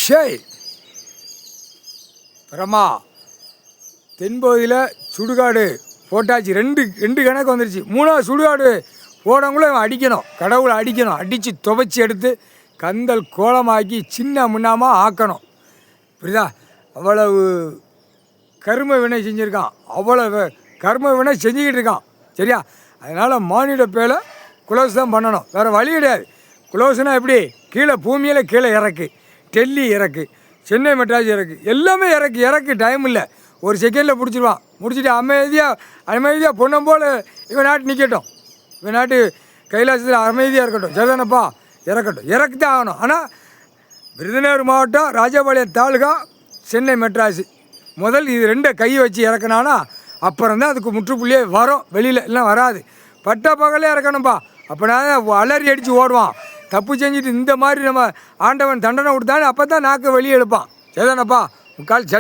ஷேய் பிரமா தென்பகுதியில் சுடுகாடு போட்டாச்சு. ரெண்டு கணக்கு வந்துருச்சு. மூணாவது சுடுகாடு போடவங்களும் இவன் அடிக்கணும், கடவுளை அடிக்கணும். அடித்து துவைச்சி எடுத்து கந்தல் கோலமாக்கி சின்ன முன்னாமல் ஆக்கணும். புரியுதா? அவ்வளவு கர்ம வினை செஞ்சுருக்கான், அவ்வளவு கர்ம வினை செஞ்சுக்கிட்டு இருக்கான். சரியா? அதனால் மானிட பேரை குளோஸ் தான் பண்ணணும், வேறு வழி கிடையாது. குளோஸ்னால் எப்படி? கீழே பூமியில் கீழே இறக்கு, டெல்லி இறக்கு, சென்னை மெட்ராஸ் இறக்கு, எல்லாமே இறக்கு டைம் இல்லை. ஒரு செகண்டில் பிடிச்சிருவான். முடிச்சுட்டு அமைதியாக பொண்ணம் போல் இவன் நாட்டு நிற்கட்டும், இவன் நாட்டு கைலாசத்தில் அமைதியாக இருக்கட்டும். சரிதானப்பா? இறக்கு தான் ஆகணும். ஆனால் விருதுநகர் மாவட்டம் ராஜபாளையம் தாலுகா சென்னை மெட்ராஸு முதல் இது ரெண்டை கை வச்சு இறக்குனானா அப்புறம் தான் அதுக்கு முற்றுப்புள்ளியே வரும். வெளியில் எல்லாம் வராது. பட்டா பகலே இறக்கணும்ப்பா. அப்போ நான் அலறி அடித்து ஓடுவான். தப்பு செஞ்சுட்டு இந்த மாதிரி நம்ம ஆண்டவன் தண்டனை கொடுத்தானே அப்போ தான் நாக்கு வெளியே எடுப்பான். சரிதானப்பா? முக்கால்